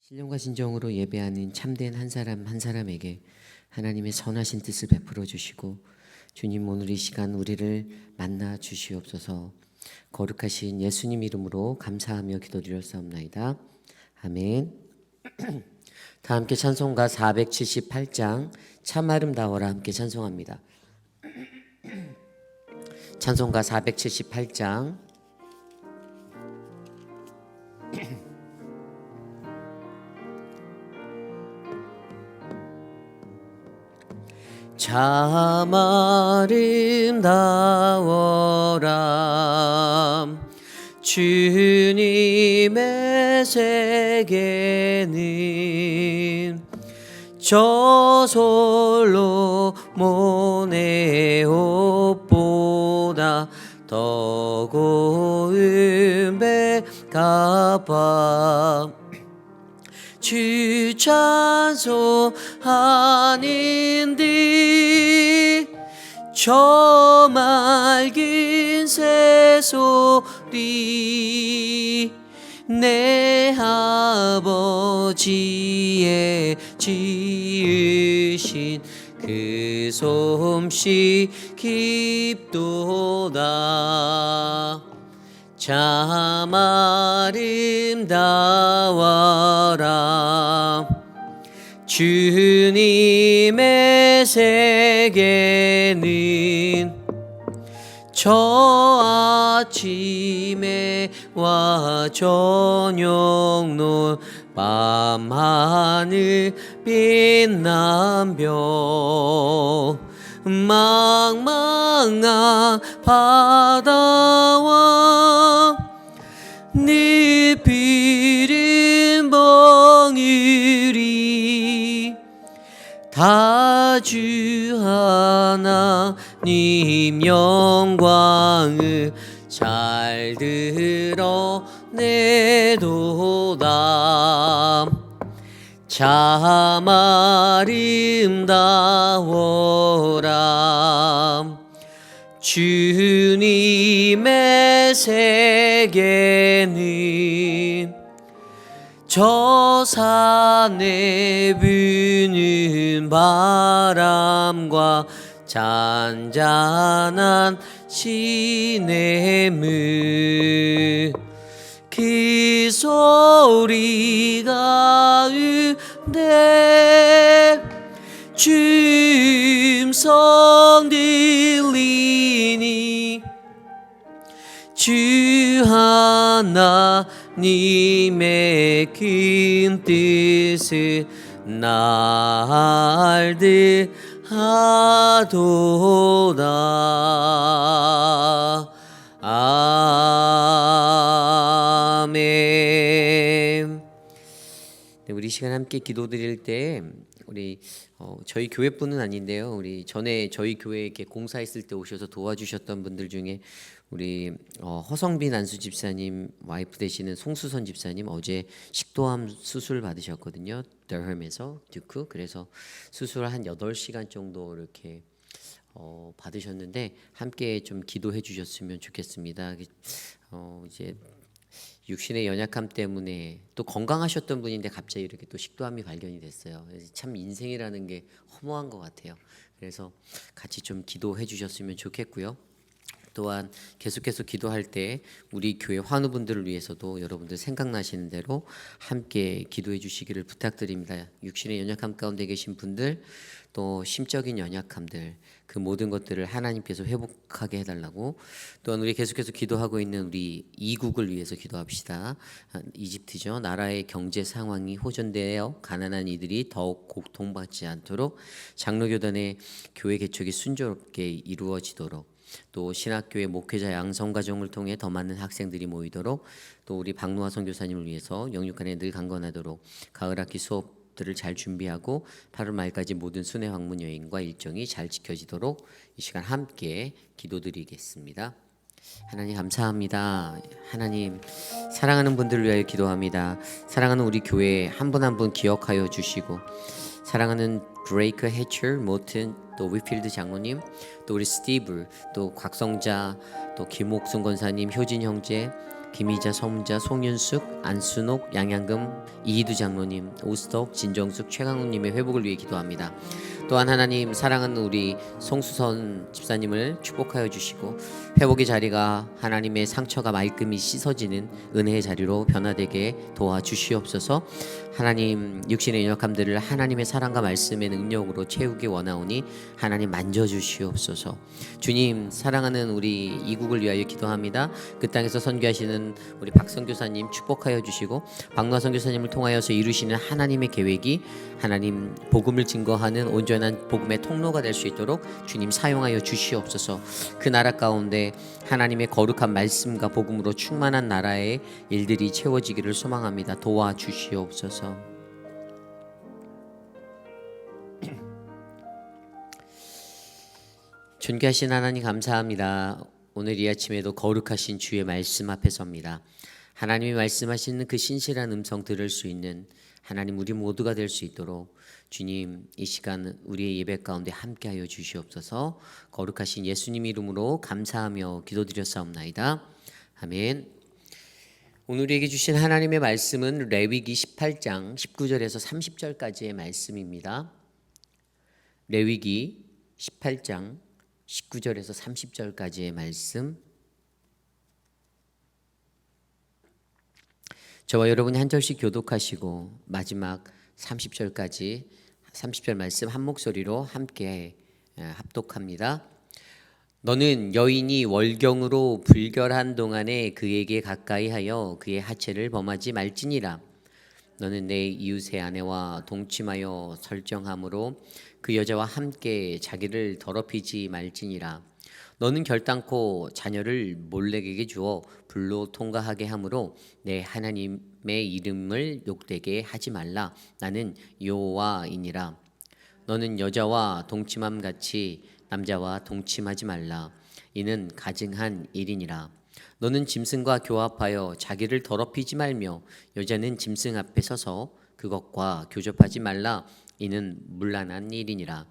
신령과 진정으로 예배하는 참된 한 사람 한 사람에게 하나님의 선하신 뜻을 베풀어 주시고, 주님 오늘 이 시간 우리를 만나 주시옵소서. 거룩하신 예수님 이름으로 감사하며 기도드렸사옵나이다. 아멘. 다 함께 찬송가 478장 참 아름다워라 함께 찬송합니다. 찬송가 478장. 참 아름다워라 주님의 세계는 저솔로 모네 옷보다 더 고운 배가봐 주 찬송하는디 저 맑은 새소리 내 아버지의 지으신 그 솜씨 깊도다. 참 아름다워라 주님의 세계는 저 아침에 와 저녁 노 밤하늘 빛난 별 망망한 바다와 느비른 벙이리 다 주 하나님 영광을 잘 드러내도다. 참 아름다워라 주님의 세계는 저 산에 부는 바람과 잔잔한 시냇물 그 소리가 은데 주음성 들리니 주 하나님의 큰 뜻을 날들 하도다. 아멘. 네, 우리 시간 함께 기도드릴 때 우리 저희 교회뿐은 아닌데요. 우리 전에 저희 교회에 이렇게 공사했을 때 오셔서 도와주셨던 분들 중에 우리 허성빈 안수 집사님 와이프 되시는 송수선 집사님 어제 식도암 수술 받으셨거든요. 더햄에서 듀크. 그래서 수술 한 8시간 정도 이렇게 받으셨는데 함께 좀 기도해 주셨으면 좋겠습니다. 이제 육신의 연약함 때문에 또 건강하셨던 분인데 갑자기 이렇게 또 식도암이 발견이 됐어요. 그래서 참 인생이라는 게 허무한 것 같아요. 그래서 같이 좀 기도해 주셨으면 좋겠고요. 또한 계속해서 기도할 때 우리 교회 환우분들을 위해서도 여러분들 생각나시는 대로 함께 기도해 주시기를 부탁드립니다. 육신의 연약함 가운데 계신 분들, 또 심적인 연약함들, 그 모든 것들을 하나님께서 회복하게 해달라고. 또한 우리 계속해서 기도하고 있는 우리 이국을 위해서 기도합시다. 이집트죠. 나라의 경제 상황이 호전되어 가난한 이들이 더욱 고통받지 않도록 장로교단의 교회 개척이 순조롭게 이루어지도록, 또 신학교의 목회자 양성과정을 통해 더 많은 학생들이 모이도록, 또 우리 박노화 선교사님을 위해서 영육간에 늘 강건하도록 가을 학기 수업들을 잘 준비하고 8월 말까지 모든 순회 방문 여행과 일정이 잘 지켜지도록 이 시간 함께 기도드리겠습니다. 하나님 감사합니다. 하나님 사랑하는 분들을 위하여 기도합니다. 사랑하는 우리 교회 한 분 한 분 기억하여 주시고, 사랑하는 브레이크 해처 모튼 또 위필드 장로님, 또 우리 스티브, 또 곽성자, 또 김옥순 권사님, 효진 형제, 김희자, 서문자, 송윤숙, 안순옥, 양양금, 이희두 장로님, 오스덕, 진정숙, 최강욱님의 회복을 위해 기도합니다. 또한 하나님 사랑하는 우리 송수선 집사님을 축복하여 주시고 회복의 자리가 하나님의 상처가 말끔히 씻어지는 은혜의 자리로 변화되게 도와주시옵소서. 하나님 육신의 연약함들을 하나님의 사랑과 말씀의 능력으로 채우기 원하오니 하나님 만져주시옵소서. 주님 사랑하는 우리 이국을 위하여 기도합니다. 그 땅에서 선교하시는 우리 박선교사님 축복하여 주시고 박노아 선교사님을 통하여서 이루시는 하나님의 계획이 하나님 복음을 증거하는 온전한 복음의 통로가 될 수 있도록 주님 사용하여 주시옵소서. 그 나라 가운데 하나님의 거룩한 말씀과 복음으로 충만한 나라의 일들이 채워지기를 소망합니다. 도와주시옵소서. 존귀하신 하나님 감사합니다. 오늘 이 아침에도 거룩하신 주의 말씀 앞에 섭니다. 하나님이 말씀하시는 그 신실한 음성 들을 수 있는 하나님 우리 모두가 될 수 있도록 주님 이 시간 우리의 예배 가운데 함께하여 주시옵소서. 거룩하신 예수님 이름으로 감사하며 기도드렸사옵나이다. 아멘. 오늘 우리에게 주신 하나님의 말씀은 레위기 18장 19절에서 30절까지의 말씀입니다. 레위기 18장 19절에서 30절까지의 말씀, 저와 여러분이 한 절씩 교독하시고 마지막 30절까지 30절 말씀 한 목소리로 함께 합독합니다. 너는 여인이 월경으로 불결한 동안에 그에게 가까이 하여 그의 하체를 범하지 말지니라. 너는 내 이웃의 아내와 동침하여 설정함으로 그 여자와 함께 자기를 더럽히지 말지니라. 너는 결단코 자녀를 몰렉에게 주어 불로 통과하게 함으로 내 하나님의 이름을 욕되게 하지 말라. 나는 여호와이니라. 너는 여자와 동침함 같이 남자와 동침하지 말라. 이는 가증한 일이니라. 너는 짐승과 교합하여 자기를 더럽히지 말며 여자는 짐승 앞에 서서 그것과 교접하지 말라. 이는 문란한 일이니라.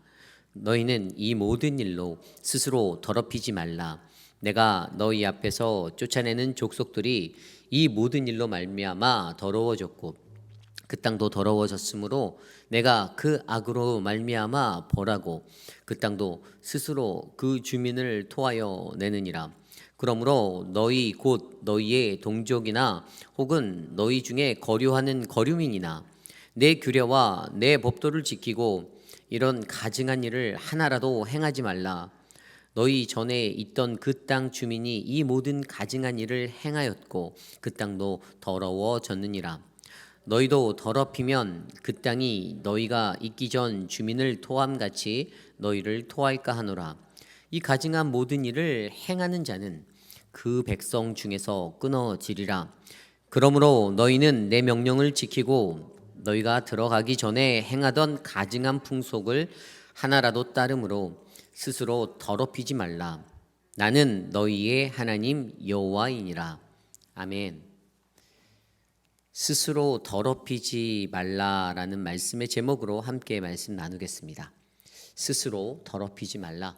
너희는 이 모든 일로 스스로 더럽히지 말라. 내가 너희 앞에서 쫓아내는 족속들이 이 모든 일로 말미암아 더러워졌고 그 땅도 더러워졌으므로 내가 그 악으로 말미암아 벌하고 그 땅도 스스로 그 주민을 토하여 내느니라. 그러므로 너희 곧 너희의 동족이나 혹은 너희 중에 거류하는 거류민이나 내 규례와 내 법도를 지키고 이런 가증한 일을 하나라도 행하지 말라. 너희 전에 있던 그 땅 주민이 이 모든 가증한 일을 행하였고 그 땅도 더러워졌느니라. 너희도 더럽히면 그 땅이 너희가 있기 전 주민을 토함같이 너희를 토할까 하노라. 이 가증한 모든 일을 행하는 자는 그 백성 중에서 끊어지리라. 그러므로 너희는 내 명령을 지키고 너희가 들어가기 전에 행하던 가증한 풍속을 하나라도 따름으로 스스로 더럽히지 말라. 나는 너희의 하나님 여호와이니라. 아멘. 스스로 더럽히지 말라라는 말씀의 제목으로 함께 말씀 나누겠습니다. 스스로 더럽히지 말라.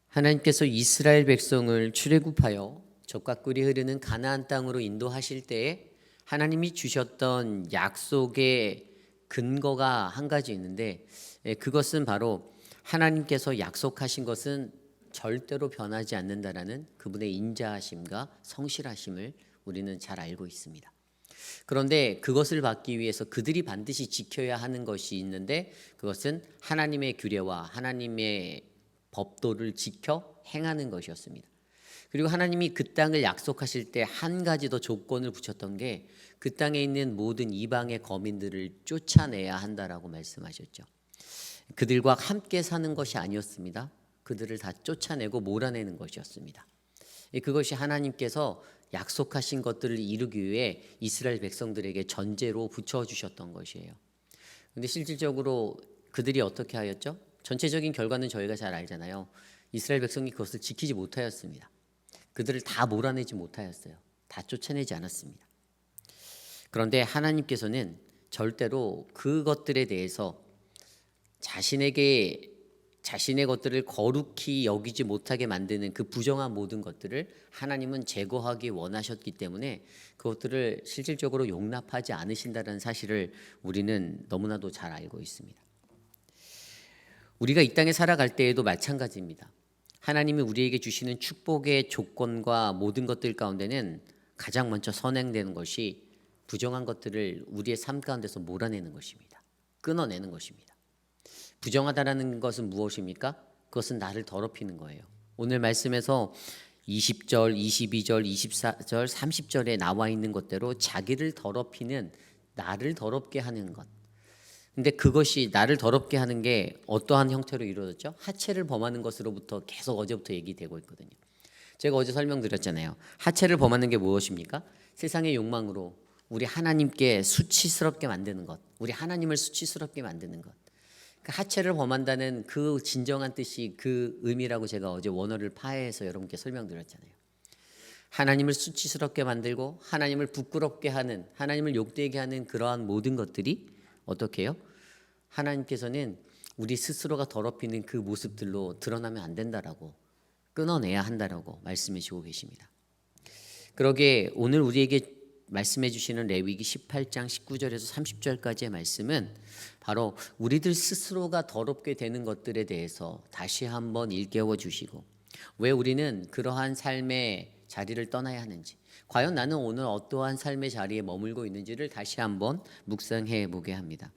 하나님께서 이스라엘 백성을 출애굽하여 젖과 꿀이 흐르는 가나안 땅으로 인도하실 때에 하나님이 주셨던 약속의 근거가 한 가지 있는데 그것은 바로 하나님께서 약속하신 것은 절대로 변하지 않는다라는 그분의 인자하심과 성실하심을 우리는 잘 알고 있습니다. 그런데 그것을 받기 위해서 그들이 반드시 지켜야 하는 것이 있는데 그것은 하나님의 규례와 하나님의 법도를 지켜 행하는 것이었습니다. 그리고 하나님이 그 땅을 약속하실 때 한 가지 더 조건을 붙였던 게 그 땅에 있는 모든 이방의 거민들을 쫓아내야 한다라고 말씀하셨죠. 그들과 함께 사는 것이 아니었습니다. 그들을 다 쫓아내고 몰아내는 것이었습니다. 그것이 하나님께서 약속하신 것들을 이루기 위해 이스라엘 백성들에게 전제로 붙여주셨던 것이에요. 그런데 실질적으로 그들이 어떻게 하였죠? 전체적인 결과는 저희가 잘 알잖아요. 이스라엘 백성이 그것을 지키지 못하였습니다. 그들을 다 몰아내지 못하였어요. 다 쫓아내지 않았습니다. 그런데 하나님께서는 절대로 그것들에 대해서 자신에게 자신의 것들을 거룩히 여기지 못하게 만드는 그 부정한 모든 것들을 하나님은 제거하기 원하셨기 때문에 그것들을 실질적으로 용납하지 않으신다는 사실을 우리는 너무나도 잘 알고 있습니다. 우리가 이 땅에 살아갈 때에도 마찬가지입니다. 하나님이 우리에게 주시는 축복의 조건과 모든 것들 가운데는 가장 먼저 선행되는 것이 부정한 것들을 우리의 삶 가운데서 몰아내는 것입니다. 끊어내는 것입니다. 부정하다라는 것은 무엇입니까? 그것은 나를 더럽히는 거예요. 오늘 말씀에서 20절, 22절, 24절, 30절에 나와 있는 것대로 자기를 더럽히는, 나를 더럽게 하는 것. 근데 그것이 나를 더럽게 하는 게 어떠한 형태로 이루어졌죠? 하체를 범하는 것으로부터 계속 어제부터 얘기되고 있거든요. 제가 어제 설명드렸잖아요. 하체를 범하는 게 무엇입니까? 세상의 욕망으로 우리 하나님께 수치스럽게 만드는 것, 우리 하나님을 수치스럽게 만드는 것. 그 하체를 범한다는 그 진정한 뜻이 그 의미라고 제가 어제 원어를 파해해서 여러분께 설명드렸잖아요. 하나님을 수치스럽게 만들고 하나님을 부끄럽게 하는, 하나님을 욕되게 하는 그러한 모든 것들이 어떻게 해요? 하나님께서는 우리 스스로가 더럽히는 그 모습들로 드러나면 안 된다라고, 끊어내야 한다라고 말씀해 주고 계십니다. 그러기에 오늘 우리에게 말씀해 주시는 레위기 18장 19절에서 30절까지의 말씀은 바로 우리들 스스로가 더럽게 되는 것들에 대해서 다시 한번 일깨워 주시고, 왜 우리는 그러한 삶의 자리를 떠나야 하는지, 과연 나는 오늘 어떠한 삶의 자리에 머물고 있는지를 다시 한번 묵상해 보게 합니다.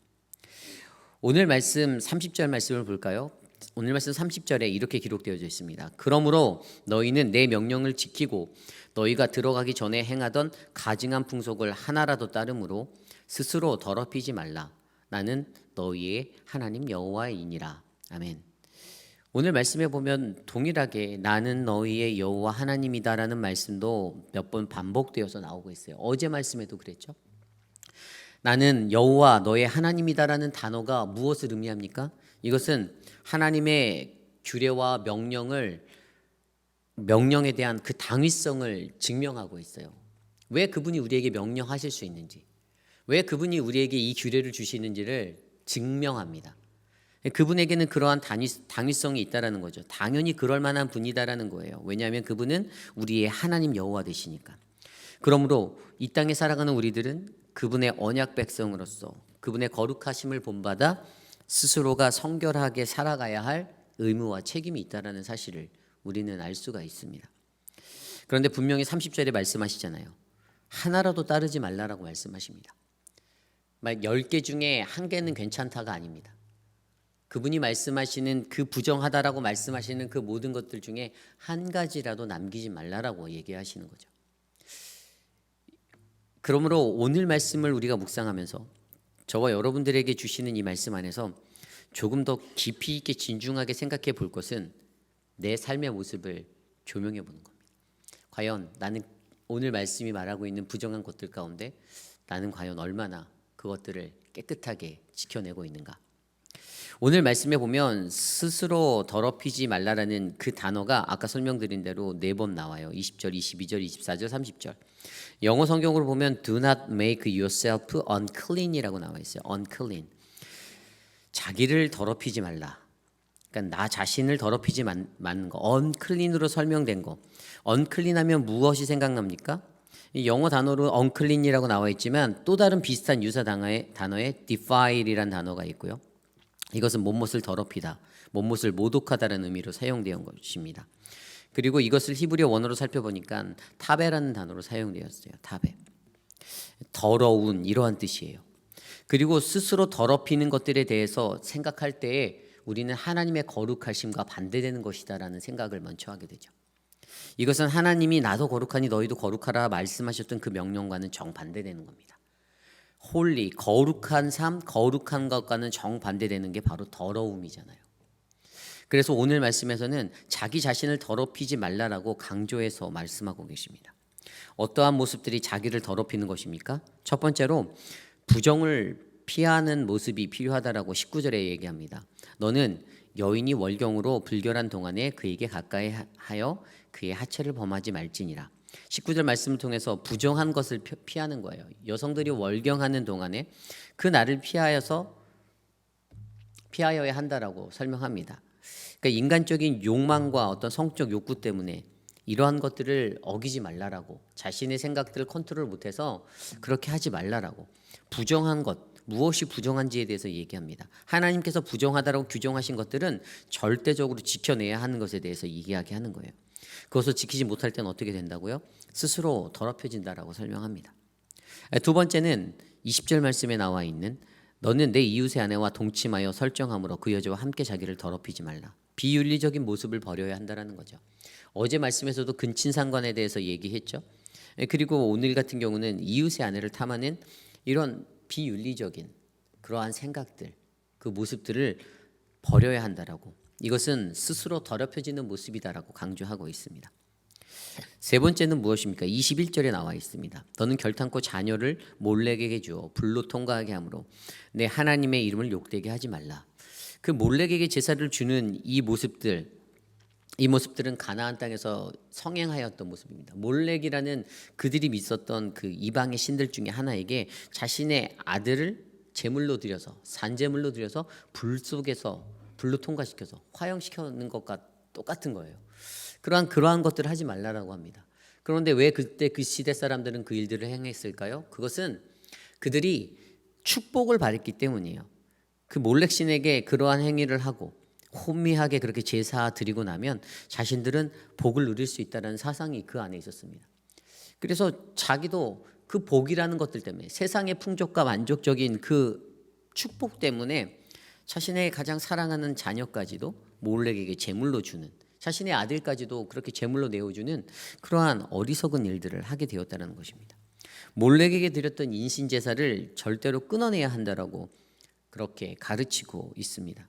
오늘 말씀 30절 말씀을 볼까요? 오늘 말씀 30절에 이렇게 기록되어 있습니다. 그러므로 너희는 내 명령을 지키고 너희가 들어가기 전에 행하던 가증한 풍속을 하나라도 따름으로 스스로 더럽히지 말라. 나는 너희의 하나님 여호와이니라. 아멘. 오늘 말씀에 보면 동일하게 나는 너희의 여호와 하나님이다라는 말씀도 몇 번 반복되어서 나오고 있어요. 어제 말씀에도 그랬죠. 나는 여호와 너의 하나님이다라는 단어가 무엇을 의미합니까? 이것은 하나님의 규례와 명령에 대한 그 당위성을 증명하고 있어요. 왜 그분이 우리에게 명령하실 수 있는지, 왜 그분이 우리에게 이 규례를 주시는지를 증명합니다. 그분에게는 그러한 당위성이 있다라는 거죠. 당연히 그럴 만한 분이다라는 거예요. 왜냐하면 그분은 우리의 하나님 여호와 되시니까. 그러므로 이 땅에 살아가는 우리들은 그분의 언약 백성으로서 그분의 거룩하심을 본받아 스스로가 성결하게 살아가야 할 의무와 책임이 있다라는 사실을 우리는 알 수가 있습니다. 그런데 분명히 30절에 말씀하시잖아요. 하나라도 따르지 말라라고 말씀하십니다. 막 10개 중에 1개는 괜찮다가 아닙니다. 그분이 말씀하시는 그 부정하다라고 말씀하시는 그 모든 것들 중에 한 가지라도 남기지 말라라고 얘기하시는 거죠. 그러므로 오늘 말씀을 우리가 묵상하면서 저와 여러분들에게 주시는 이 말씀 안에서 조금 더 깊이 있게 진중하게 생각해 볼 것은 내 삶의 모습을 조명해 보는 겁니다. 과연 나는 오늘 말씀이 말하고 있는 부정한 것들 가운데 나는 과연 얼마나 그것들을 깨끗하게 지켜내고 있는가. 오늘 말씀에 보면 스스로 더럽히지 말라라는 그 단어가 아까 설명드린 대로 4번 나와요. 20절, 22절, 24절, 30절. 영어 성경으로 보면 do not make yourself unclean이라고 나와 있어요. unclean. 자기를 더럽히지 말라. 그러니까 나 자신을 더럽히지 않는 거. unclean으로 설명된 거. unclean하면 무엇이 생각납니까? 이 영어 단어로 unclean이라고 나와 있지만 또 다른 비슷한 유사 단어에 defile이라는 단어가 있고요. 이것은 못못을 더럽히다, 못못을 모독하다라는 의미로 사용되어 것입니다. 그리고 이것을 히브리어 원어로 살펴보니까 타베라는 단어로 사용되었어요. 타베. 더러운 이러한 뜻이에요. 그리고 스스로 더럽히는 것들에 대해서 생각할 때에 우리는 하나님의 거룩하심과 반대되는 것이다라는 생각을 먼저 하게 되죠. 이것은 하나님이 나도 거룩하니 너희도 거룩하라 말씀하셨던 그 명령과는 정반대되는 겁니다. 홀리, 거룩한 삶, 거룩한 것과는 정반대되는 게 바로 더러움이잖아요. 그래서 오늘 말씀에서는 자기 자신을 더럽히지 말라라고 강조해서 말씀하고 계십니다. 어떠한 모습들이 자기를 더럽히는 것입니까? 첫 번째로 부정을 피하는 모습이 필요하다라고 19절에 얘기합니다. 너는 여인이 월경으로 불결한 동안에 그에게 가까이 하여 그의 하체를 범하지 말지니라. 19절 말씀을 통해서 부정한 것을 피하는 거예요. 여성들이 월경하는 동안에 그 날을 피하여야 한다라고 설명합니다. 그러니까 인간적인 욕망과 어떤 성적 욕구 때문에 이러한 것들을 어기지 말라라고, 자신의 생각들을 컨트롤 못해서 그렇게 하지 말라라고, 부정한 것, 무엇이 부정한지에 대해서 얘기합니다. 하나님께서 부정하다라고 규정하신 것들은 절대적으로 지켜내야 하는 것에 대해서 이야기하는 거예요. 그것을 지키지 못할 때는 어떻게 된다고요? 스스로 더럽혀진다라고 설명합니다. 두 번째는 20절 말씀에 나와 있는 너는 내 이웃의 아내와 동침하여 설정함으로 그 여자와 함께 자기를 더럽히지 말라. 비윤리적인 모습을 버려야 한다라는 거죠. 어제 말씀에서도 근친상간에 대해서 얘기했죠. 그리고 오늘 같은 경우는 이웃의 아내를 탐하는 이런 비윤리적인 그러한 생각들, 그 모습들을 버려야 한다라고, 이것은 스스로 더럽혀지는 모습이다라고 강조하고 있습니다. 세 번째는 무엇입니까? 21절에 나와 있습니다. 너는 결탄코 자녀를 몰렉에게 주어 불로 통과하게 하므로 내 하나님의 이름을 욕되게 하지 말라. 그 몰렉에게 제사를 주는 이 모습들은 가나안 땅에서 성행하였던 모습입니다. 몰렉이라는 그들이 믿었던 그 이방의 신들 중에 하나에게 자신의 아들을 제물로 드려서, 산제물로 드려서 불 속에서 불로 통과시켜서 화형시키는 것과 똑같은 거예요. 그러한 것들을 하지 말라라고 합니다. 그런데 왜 그때 그 시대 사람들은 그 일들을 행했을까요? 그것은 그들이 축복을 받았기 때문이에요. 그 몰렉신에게 그러한 행위를 하고 혼미하게 그렇게 제사 드리고 나면 자신들은 복을 누릴 수 있다는 사상이 그 안에 있었습니다. 그래서 자기도 그 복이라는 것들 때문에, 세상의 풍족과 만족적인 그 축복 때문에 자신의 가장 사랑하는 자녀까지도 몰렉에게 제물로 주는, 자신의 아들까지도 그렇게 제물로 내어주는 그러한 어리석은 일들을 하게 되었다는 것입니다. 몰렉에게 드렸던 인신 제사를 절대로 끊어내야 한다라고 그렇게 가르치고 있습니다.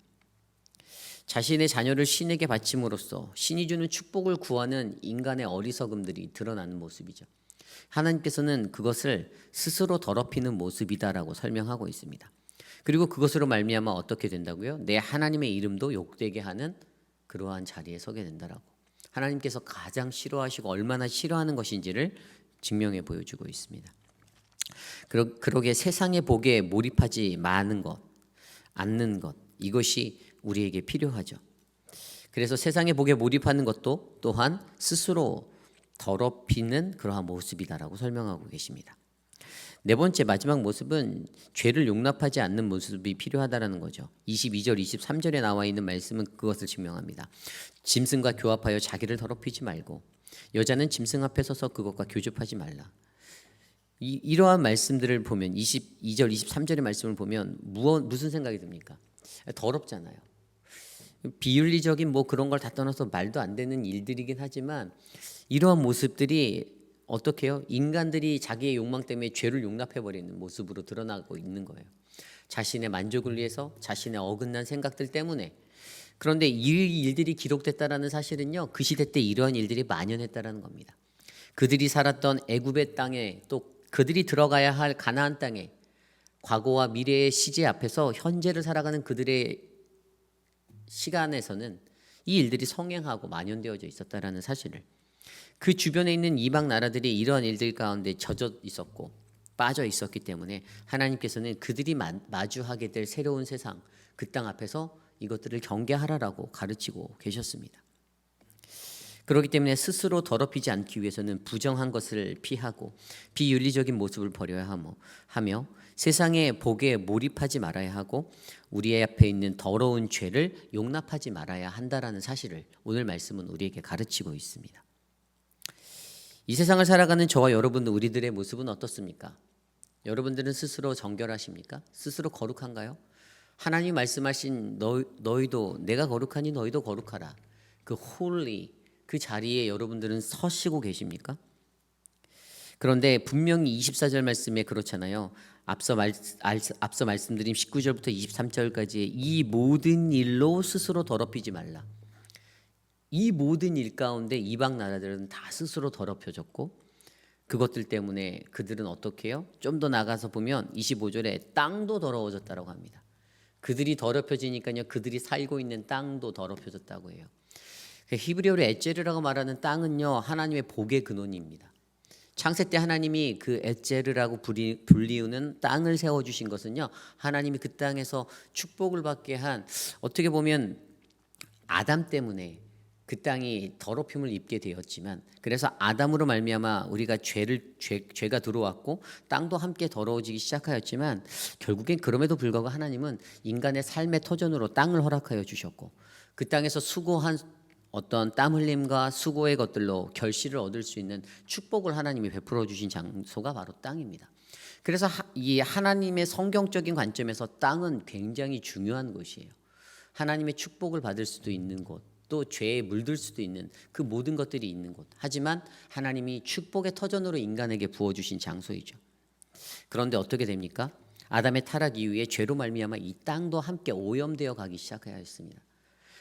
자신의 자녀를 신에게 바침으로써 신이 주는 축복을 구하는 인간의 어리석음들이 드러나는 모습이죠. 하나님께서는 그것을 스스로 더럽히는 모습이다라고 설명하고 있습니다. 그리고 그것으로 말미암아 어떻게 된다고요? 내 하나님의 이름도 욕되게 하는 그러한 자리에 서게 된다라고, 하나님께서 가장 싫어하시고 얼마나 싫어하는 것인지를 증명해 보여주고 있습니다. 그러게 세상의 복에 몰입하지 않는 것, 이것이 우리에게 필요하죠. 그래서 세상의 복에 몰입하는 것도 또한 스스로 더럽히는 그러한 모습이다라고 설명하고 계십니다. 네 번째, 마지막 모습은 죄를 용납하지 않는 모습이 필요하다라는 거죠. 22절, 23절에 나와 있는 말씀은 그것을 증명합니다. 짐승과 교합하여 자기를 더럽히지 말고 여자는 짐승 앞에 서서 그것과 교접하지 말라. 이러한 말씀들을 보면 22절, 23절의 말씀을 보면 무슨 생각이 듭니까? 더럽잖아요. 비윤리적인 그런 걸 다 떠나서 말도 안 되는 일들이긴 하지만 이러한 모습들이 어떻게 해요? 인간들이 자기의 욕망 때문에 죄를 용납해버리는 모습으로 드러나고 있는 거예요. 자신의 만족을 위해서, 자신의 어긋난 생각들 때문에. 그런데 이 일들이 기록됐다라는 사실은요, 그 시대 때 이러한 일들이 만연했다라는 겁니다. 그들이 살았던 애굽의 땅에, 또 그들이 들어가야 할 가나안 땅에, 과거와 미래의 시제 앞에서 현재를 살아가는 그들의 시간에서는 이 일들이 성행하고 만연되어져 있었다라는 사실을, 그 주변에 있는 이방 나라들이 이러한 일들 가운데 젖어 있었고 빠져 있었기 때문에 하나님께서는 그들이 마주하게 될 새로운 세상, 그 땅 앞에서 이것들을 경계하라라고 가르치고 계셨습니다. 그렇기 때문에 스스로 더럽히지 않기 위해서는 부정한 것을 피하고 비윤리적인 모습을 버려야 하며 세상의 복에 몰입하지 말아야 하고 우리 앞에 있는 더러운 죄를 용납하지 말아야 한다라는 사실을 오늘 말씀은 우리에게 가르치고 있습니다. 이 세상을 살아가는 저와 여러분, 우리들의 모습은 어떻습니까? 여러분들은 스스로 정결하십니까? 스스로 거룩한가요? 하나님이 말씀하신 너희도 내가 거룩하니 너희도 거룩하라, 그 holy, 그 자리에 여러분들은 서시고 계십니까? 그런데 분명히 24절 말씀에 그렇잖아요. 앞서 말씀드린 19절부터 23절까지의 이 모든 일로 스스로 더럽히지 말라. 이 모든 일 가운데 이방 나라들은 다 스스로 더럽혀졌고 그것들 때문에 그들은 어떻게 해요? 좀 더 나가서 보면 25절에 땅도 더러워졌다고 합니다. 그들이 더럽혀지니까요, 그들이 살고 있는 땅도 더럽혀졌다고 해요. 히브리어로 에제르라고 말하는 땅은요, 하나님의 복의 근원입니다. 창세 때 하나님이 그 에제르라고 불리우는 땅을 세워주신 것은요, 하나님이 그 땅에서 축복을 받게 한, 어떻게 보면 아담 때문에 그 땅이 더럽힘을 입게 되었지만, 그래서 아담으로 말미암아 우리가 죄가 들어왔고 땅도 함께 더러워지기 시작하였지만, 결국엔 그럼에도 불구하고 하나님은 인간의 삶의 터전으로 땅을 허락하여 주셨고, 그 땅에서 수고한 어떤 땀 흘림과 수고의 것들로 결실을 얻을 수 있는 축복을 하나님이 베풀어 주신 장소가 바로 땅입니다. 그래서 이 하나님의 성경적인 관점에서 땅은 굉장히 중요한 곳이에요. 하나님의 축복을 받을 수도 있는 곳, 또 죄에 물들 수도 있는 그 모든 것들이 있는 곳. 하지만 하나님이 축복의 터전으로 인간에게 부어주신 장소이죠. 그런데 어떻게 됩니까? 아담의 타락 이후에 죄로 말미암아 이 땅도 함께 오염되어 가기 시작하였습니다.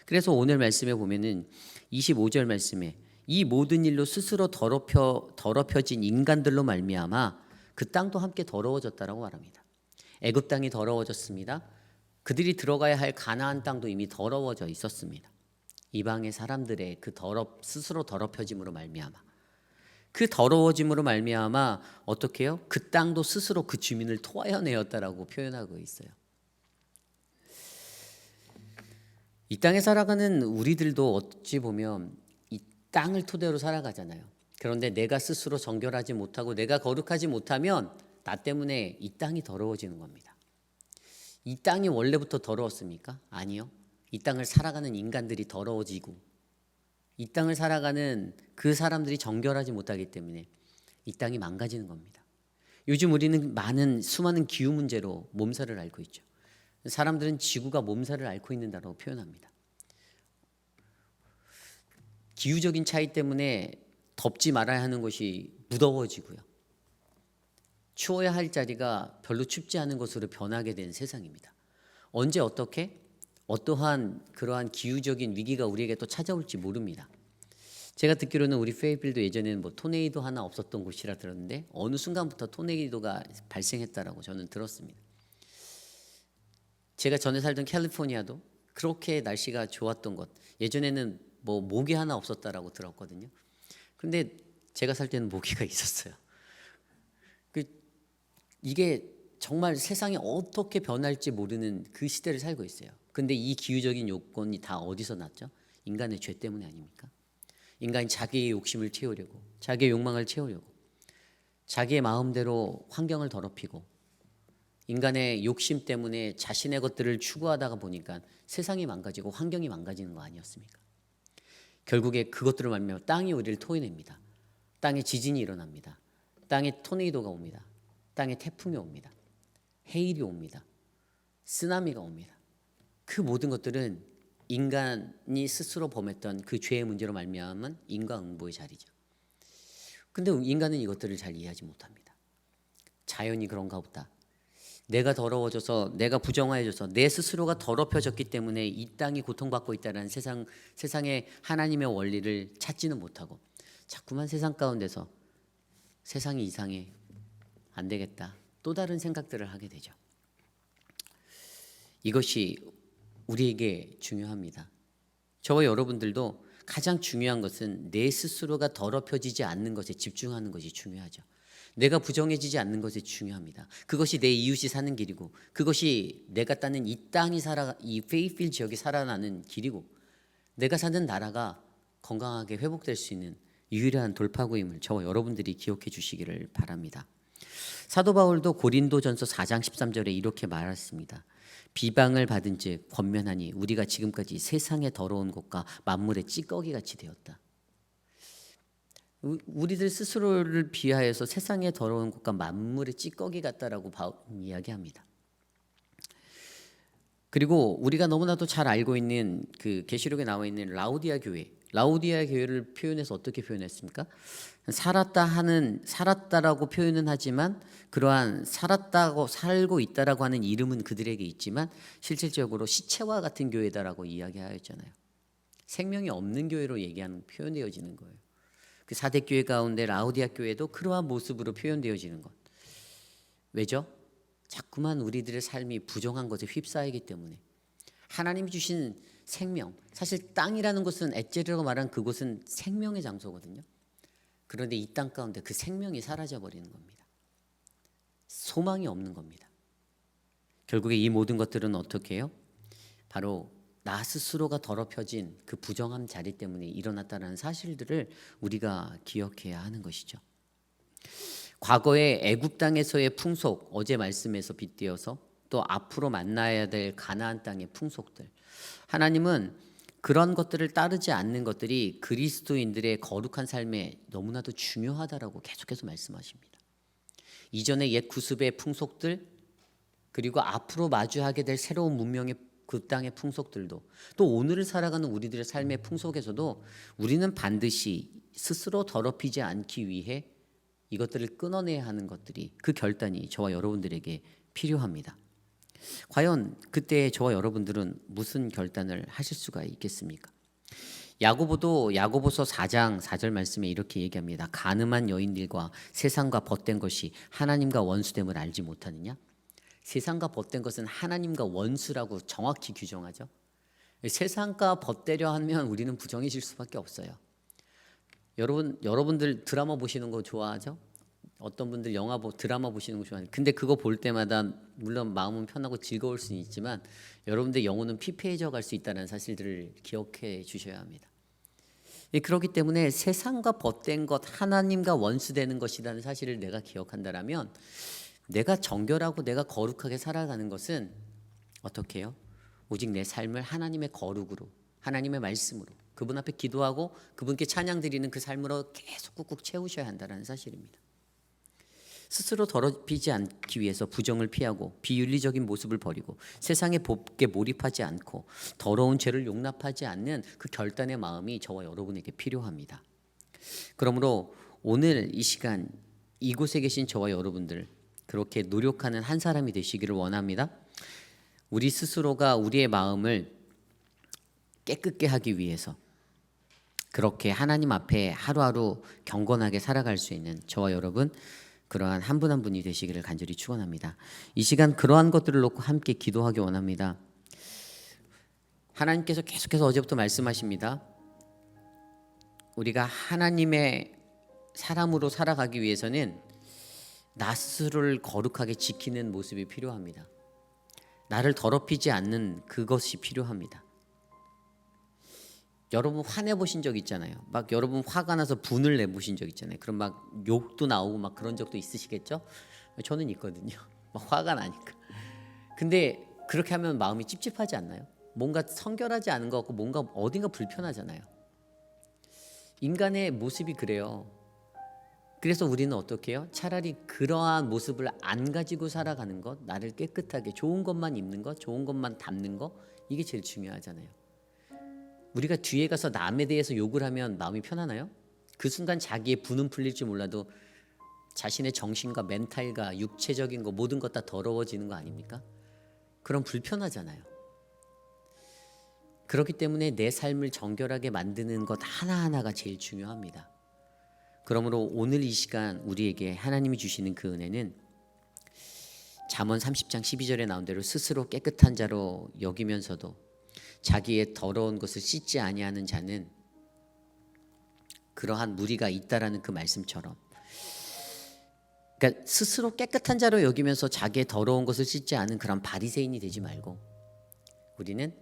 그래서 오늘 말씀에 보면은 25절 말씀에 이 모든 일로 스스로 더럽혀진 인간들로 말미암아 그 땅도 함께 더러워졌다라고 말합니다. 애굽 땅이 더러워졌습니다. 그들이 들어가야 할 가나안 땅도 이미 더러워져 있었습니다. 이방의 사람들의 그 스스로 더럽혀짐으로 말미암아, 그 더러워짐으로 말미암아 어떻게 해요? 그 땅도 스스로 그 주민을 토하여내었다라고 표현하고 있어요. 이 땅에 살아가는 우리들도 어찌 보면 이 땅을 토대로 살아가잖아요. 그런데 내가 스스로 정결하지 못하고 내가 거룩하지 못하면 나 때문에 이 땅이 더러워지는 겁니다. 이 땅이 원래부터 더러웠습니까? 아니요. 이 땅을 살아가는 인간들이 더러워지고 이 땅을 살아가는 그 사람들이 정결하지 못하기 때문에 이 땅이 망가지는 겁니다. 요즘 우리는 수많은 기후 문제로 몸살을 앓고 있죠. 사람들은 지구가 몸살을 앓고 있는다고 표현합니다. 기후적인 차이 때문에 덥지 말아야 하는 곳이 무더워지고요. 추워야 할 자리가 별로 춥지 않은 곳으로 변하게 된 세상입니다. 언제 어떻게 어떠한 그러한 기후적인 위기가 우리에게 또 찾아올지 모릅니다. 제가 듣기로는 우리 페이필도 예전에는 토네이도 하나 없었던 곳이라 들었는데 어느 순간부터 토네이도가 발생했다라고 저는 들었습니다. 제가 전에 살던 캘리포니아도 그렇게 날씨가 좋았던 것, 예전에는 모기 하나 없었다라고 들었거든요. 근데 제가 살 때는 모기가 있었어요. 이게 정말 세상이 어떻게 변할지 모르는 그 시대를 살고 있어요. 근데 이 기후적인 요건이 다 어디서 났죠? 인간의 죄 때문에 아닙니까? 인간이 자기의 욕심을 채우려고, 자기의 욕망을 채우려고, 자기의 마음대로 환경을 더럽히고, 인간의 욕심 때문에 자신의 것들을 추구하다가 보니까 세상이 망가지고 환경이 망가지는 거 아니었습니까? 결국에 그것들을 말미암아 땅이 우리를 토해냅니다. 땅에 지진이 일어납니다. 땅에 토네이도가 옵니다. 땅에 태풍이 옵니다. 해일이 옵니다. 쓰나미가 옵니다. 그 모든 것들은 인간이 스스로 범했던 그 죄의 문제로 말미암은 인과응보의 자리죠. 근데 인간은 이것들을 잘 이해하지 못합니다. 자연이 그런가 보다. 내가 더러워져서, 내가 부정화해져서 내 스스로가 더럽혀졌기 때문에 이 땅이 고통받고 있다는 세상의 하나님의 원리를 찾지는 못하고 자꾸만 세상 가운데서 세상이 이상해, 안 되겠다, 또 다른 생각들을 하게 되죠. 이것이 우리에게 중요합니다. 저와 여러분들도 가장 중요한 것은 내 스스로가 더럽혀지지 않는 것에 집중하는 것이 중요하죠. 내가 부정해지지 않는 것이 중요합니다. 그것이 내 이웃이 사는 길이고, 그것이 내가 따는 이 땅이 이 페이필 지역이 살아나는 길이고, 내가 사는 나라가 건강하게 회복될 수 있는 유일한 돌파구임을 저와 여러분들이 기억해 주시기를 바랍니다. 사도 바울도 고린도전서 4장 13절에 이렇게 말했습니다. 비방을 받은 즉 권면하니 우리가 지금까지 세상의 더러운 것과 만물의 찌꺼기같이 되었다. 우리들 스스로를 비하해서 세상의 더러운 것과 만물의 찌꺼기 같다라고 이야기합니다. 그리고 우리가 너무나도 잘 알고 있는 그 계시록에 나와 있는 라오디아 교회를 표현해서 어떻게 표현했습니까? 살았다라고 표현은 하지만 그러한 살았다고 살고 있다라고 하는 이름은 그들에게 있지만 실질적으로 시체와 같은 교회다라고 이야기하였잖아요. 생명이 없는 교회로 표현되어지는 거예요. 그 4대 교회 가운데 라오디아 교회도 그러한 모습으로 표현되어지는 것. 왜죠? 자꾸만 우리들의 삶이 부정한 것에 휩싸이기 때문에. 하나님이 주신 생명, 사실 땅이라는 것은 엣제르라고 말한 그곳은 생명의 장소거든요. 그런데 이 땅 가운데 그 생명이 사라져 버리는 겁니다. 소망이 없는 겁니다. 결국에 이 모든 것들은 어떻게 해요? 바로 나 스스로가 더럽혀진 그 부정한 자리 때문에 일어났다는 사실들을 우리가 기억해야 하는 것이죠. 과거의 애굽 땅에서의 풍속, 어제 말씀에서 빗대어서 또 앞으로 만나야 될 가나안 땅의 풍속들, 하나님은 그런 것들을 따르지 않는 것들이 그리스도인들의 거룩한 삶에 너무나도 중요하다라고 계속해서 말씀하십니다. 이전의 옛 구습의 풍속들, 그리고 앞으로 마주하게 될 새로운 문명의 그 땅의 풍속들도, 또 오늘을 살아가는 우리들의 삶의 풍속에서도 우리는 반드시 스스로 더럽히지 않기 위해 이것들을 끊어내야 하는 것들이, 그 결단이 저와 여러분들에게 필요합니다. 과연 그때 저와 여러분들은 무슨 결단을 하실 수가 있겠습니까? 야고보도 야고보서 4장 4절 말씀에 이렇게 얘기합니다. 가늠한 여인들과 세상과 벗된 것이 하나님과 원수됨을 알지 못하느냐? 세상과 벗된 것은 하나님과 원수라고 정확히 규정하죠. 세상과 벗되려 하면 우리는 부정해질 수밖에 없어요. 여러분들 드라마 보시는 거 좋아하죠? 어떤 분들 드라마 보시는 거 좋아해요. 근데 그거 볼 때마다 물론 마음은 편하고 즐거울 수는 있지만 여러분들 영혼은 피폐해져 갈 수 있다는 사실들을 기억해 주셔야 합니다. 그렇기 때문에 세상과 벗된 것, 하나님과 원수되는 것이라는 사실을 내가 기억한다라면, 내가 정결하고 내가 거룩하게 살아가는 것은 어떻게 해요? 오직 내 삶을 하나님의 거룩으로, 하나님의 말씀으로, 그분 앞에 기도하고 그분께 찬양 드리는 그 삶으로 계속 꾹꾹 채우셔야 한다는 사실입니다. 스스로 더럽히지 않기 위해서 부정을 피하고 비윤리적인 모습을 버리고 세상의 법에 몰입하지 않고 더러운 죄를 용납하지 않는 그 결단의 마음이 저와 여러분에게 필요합니다. 그러므로 오늘 이 시간 이곳에 계신 저와 여러분들, 그렇게 노력하는 한 사람이 되시기를 원합니다. 우리 스스로가 우리의 마음을 깨끗게 하기 위해서 그렇게 하나님 앞에 하루하루 경건하게 살아갈 수 있는 저와 여러분, 그러한 한 분 한 분이 되시기를 간절히 축원합니다. 이 시간 그러한 것들을 놓고 함께 기도하기 원합니다. 하나님께서 계속해서 어제부터 말씀하십니다. 우리가 하나님의 사람으로 살아가기 위해서는 나 스스로를 거룩하게 지키는 모습이 필요합니다. 나를 더럽히지 않는 그것이 필요합니다. 여러분 화내 보신 적 있잖아요. 막 여러분 화가 나서 분을 내 보신 적 있잖아요. 그럼 막 욕도 나오고 막 그런 적도 있으시겠죠? 저는 있거든요. 막 화가 나니까. 근데 그렇게 하면 마음이 찝찝하지 않나요? 뭔가 성결하지 않은 것 같고 뭔가 어딘가 불편하잖아요. 인간의 모습이 그래요. 그래서 우리는 어떻게 해요? 차라리 그러한 모습을 안 가지고 살아가는 것, 나를 깨끗하게 좋은 것만 입는 것, 좋은 것만 담는 것, 이게 제일 중요하잖아요. 우리가 뒤에 가서 남에 대해서 욕을 하면 마음이 편하나요? 그 순간 자기의 분은 풀릴지 몰라도 자신의 정신과 멘탈과 육체적인 거 모든 것 다 더러워지는 거 아닙니까? 그럼 불편하잖아요. 그렇기 때문에 내 삶을 정결하게 만드는 것 하나하나가 제일 중요합니다. 그러므로 오늘 이 시간 우리에게 하나님이 주시는 그 은혜는 잠언 30장 12절에 나온 대로 스스로 깨끗한 자로 여기면서도 자기의 더러운 것을 씻지 아니하는 자는 그러한 무리가 있다라는 그 말씀처럼, 그러니까 스스로 깨끗한 자로 여기면서 자기의 더러운 것을 씻지 않은 그런 바리새인이 되지 말고 우리는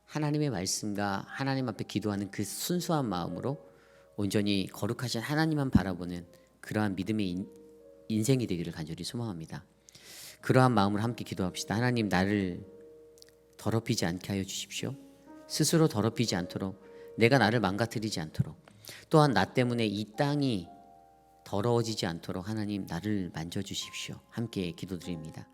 하나님의 말씀과 하나님 앞에 기도하는 그 순수한 마음으로 온전히 거룩하신 하나님만 바라보는 그러한 믿음의 인생이 되기를 간절히 소망합니다. 그러한 마음으로 함께 기도합시다. 하나님, 나를 더럽히지 않게 하여 주십시오. 스스로 더럽히지 않도록, 내가 나를 망가뜨리지 않도록, 또한 나 때문에 이 땅이 더러워지지 않도록 하나님 나를 만져주십시오. 함께 기도드립니다.